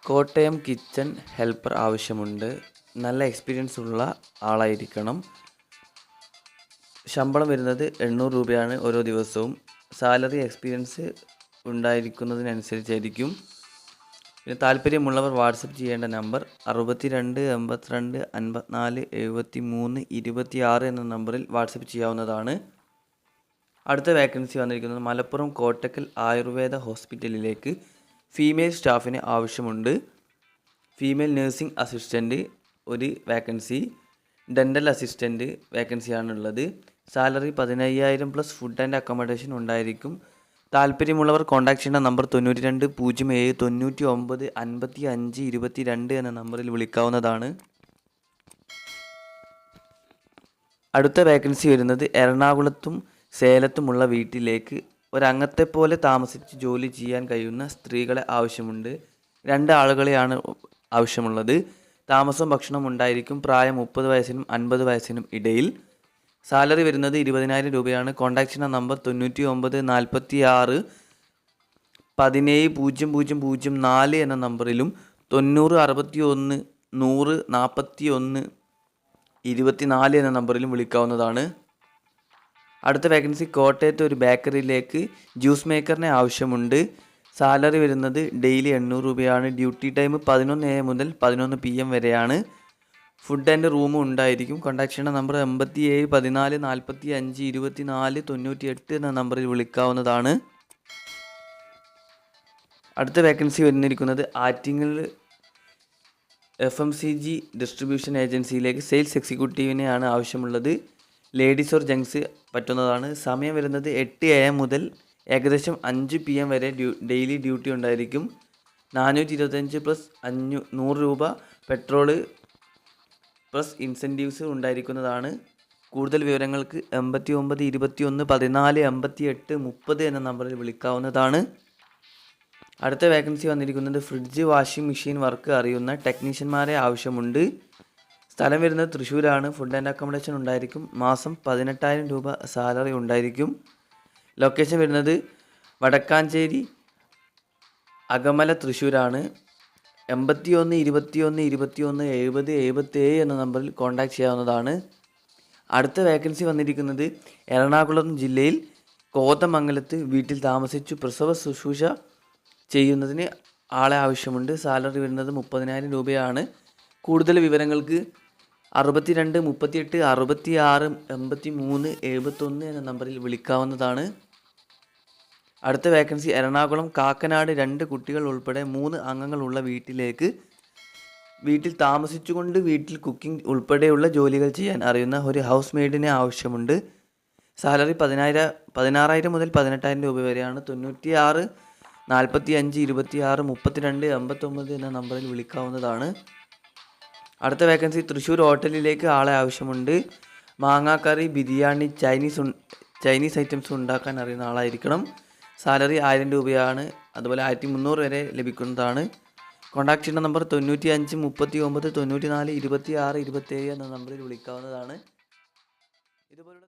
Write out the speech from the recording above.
Kottayam kitchen helper ആവശ്യമുണ്ട്. നല്ല experience ഉള്ള ആളായിരിക്കണം. ശമ്പളം വരുന്നത് 800 രൂപയാണ് ഓരോ ദിവസവും. സാലറി എക്സ്പീരിയൻസ് ഉണ്ടായിരിക്കുന്നതിനനുസരിച്ചായിരിക്കും. പിന്നെ താല്പര്യമുള്ളവർ വാട്സപ്പ് ചെയ്യേണ്ട നമ്പർ 62 82 54 73 26 എന്ന നമ്പറിൽ വാട്സപ്പ് ചെയ്യാവുന്നതാണ്. അടുത്ത വേക്കൻസി വന്നിരിക്കുന്നത് മലപ്പുറം കോട്ടക്കൽ ആയുർവേദ ഹോസ്പിറ്റലിലേക്ക് ഫീമെയിൽ സ്റ്റാഫിന് ആവശ്യമുണ്ട്. ഫീമെയിൽ നഴ്സിംഗ് അസിസ്റ്റൻറ്റ് ഒരു വേക്കൻസി, ഡെൻ്റൽ അസിസ്റ്റൻറ്റ് വേക്കൻസിയാണുള്ളത്. Salary 15,000 plus food and accommodation ഉണ്ടായിരിക്കും. താല്പര്യമുള്ളവർ കോൺടാക്ട് ചെയ്യേണ്ട നമ്പർ 92 07 99 55 22 എന്ന നമ്പറിൽ വിളിക്കാവുന്നതാണ്. അടുത്ത വേക്കൻസി വരുന്നത് എറണാകുളത്തും സേലത്തുമുള്ള വീട്ടിലേക്ക് ഒരംഗത്തെപ്പോലെ താമസിച്ച് ജോലി ചെയ്യാൻ കഴിയുന്ന സ്ത്രീകളെ ആവശ്യമുണ്ട്. 2 ആളുകളെയാണ് ആവശ്യമുള്ളത്. താമസവും ഭക്ഷണവും ഉണ്ടായിരിക്കും. പ്രായം 30 വയസ്സിനും 50 വയസ്സിനും ഇടയിൽ. സാലറി വരുന്നത് 20,000 രൂപയാണ്. കോൺടാക്ട് ചെയ്യുന്ന നമ്പർ 99 46 17 0004 എന്ന നമ്പറിലും 90 61 100 41 24 എന്ന നമ്പറിലും വിളിക്കാവുന്നതാണ്. അടുത്ത വേക്കൻസി കോട്ടയത്ത് ഒരു ബേക്കറിയിലേക്ക് ജ്യൂസ് മേക്കറിനെ ആവശ്യമുണ്ട്. സാലറി വരുന്നത് ഡെയിലി 800 രൂപയാണ്. ഡ്യൂട്ടി ടൈം 11 AM മുതൽ 11 PM വരെയാണ്. ഫുഡ് ആൻഡ് റൂമും ഉണ്ടായിരിക്കും. കോൺടാക്ട് ചെയ്യേണ്ട നമ്പർ 87 14 45 24 98 എന്ന നമ്പറിൽ വിളിക്കാവുന്നതാണ്. അടുത്ത വേക്കൻസി വന്നിരിക്കുന്നത് ആറ്റിങ്ങൽ FMCG ഡിസ്ട്രിബ്യൂഷൻ ഏജൻസിയിലേക്ക് സെയിൽസ് എക്സിക്യൂട്ടീവിനെയാണ് ആവശ്യമുള്ളത്. ലേഡീസ് ഓർ ജെൻസ് പറ്റുന്നതാണ്. സമയം വരുന്നത് 8 AM മുതൽ ഏകദേശം 5 PM വരെ ഡെയിലി ഡ്യൂട്ടി ഉണ്ടായിരിക്കും. 425 പ്ലസ് 100 രൂപ പെട്രോള് പ്ലസ് ഇൻസെൻറ്റീവ്സ് ഉണ്ടായിരിക്കുന്നതാണ്. കൂടുതൽ വിവരങ്ങൾക്ക് 89 21 14 58 30 എന്ന നമ്പറിൽ വിളിക്കാവുന്നതാണ്. അടുത്ത വേക്കൻസി വന്നിരിക്കുന്നത് ഫ്രിഡ്ജ് വാഷിംഗ് മെഷീൻ വർക്ക് അറിയുന്ന ടെക്നീഷ്യന്മാരെ ആവശ്യമുണ്ട്. സ്ഥലം വരുന്നത് തൃശ്ശൂരാണ്. ഫുഡ് ആൻഡ് അക്കോമഡേഷൻ ഉണ്ടായിരിക്കും. മാസം 18,000 രൂപ സാലറി ഉണ്ടായിരിക്കും. ലൊക്കേഷൻ വരുന്നത് വടക്കാഞ്ചേരി അകമല തൃശ്ശൂരാണ്. 81 21 21 70 77 എന്ന നമ്പറിൽ കോൺടാക്ട് ചെയ്യാവുന്നതാണ്. അടുത്ത വേക്കൻസി വന്നിരിക്കുന്നത് എറണാകുളം ജില്ലയിൽ കോതമംഗലത്ത് വീട്ടിൽ താമസിച്ചു പ്രസവ ശുശ്രൂഷ ചെയ്യുന്നതിന് ആളെ ആവശ്യമുണ്ട്. സാലറി വരുന്നത് 30,000 രൂപയാണ്. കൂടുതൽ വിവരങ്ങൾക്ക് 62 38 66 83 71 എന്ന നമ്പറിൽ വിളിക്കാവുന്നതാണ്. അടുത്ത വേക്കൻസി എറണാകുളം കാക്കനാട് 2 കുട്ടികൾ ഉൾപ്പെടെ 3 അംഗങ്ങളുള്ള വീട്ടിലേക്ക് വീട്ടിൽ താമസിച്ചുകൊണ്ട് വീട്ടിൽ കുക്കിംഗ് ഉൾപ്പെടെയുള്ള ജോലികൾ ചെയ്യാൻ അറിയുന്ന ഒരു ഹൗസ് മെയ്ഡിനെ ആവശ്യമുണ്ട്. സാലറി 16,000 മുതൽ 18,000 രൂപ വരെയാണ്. 96 45 26 32 89 എന്ന നമ്പറിൽ വിളിക്കാവുന്നതാണ്. അടുത്ത വേക്കൻസി തൃശ്ശൂർ ഹോട്ടലിലേക്ക് ആളെ ആവശ്യമുണ്ട്. മാങ്ങാക്കറി, ബിരിയാണി, ചൈനീസ് ഐറ്റംസ് ഉണ്ടാക്കാൻ അറിയുന്ന ആളായിരിക്കണം. സാലറി 1000 രൂപയാണ്. അതുപോലെ 1300 വരെ ലഭിക്കുന്നതാണ്. കോൺടാക്ട് ചെയ്യുന്ന നമ്പർ 95 39 94 26 27 എന്ന നമ്പറിൽ വിളിക്കാവുന്നതാണ്. ഇതുപോലുള്ള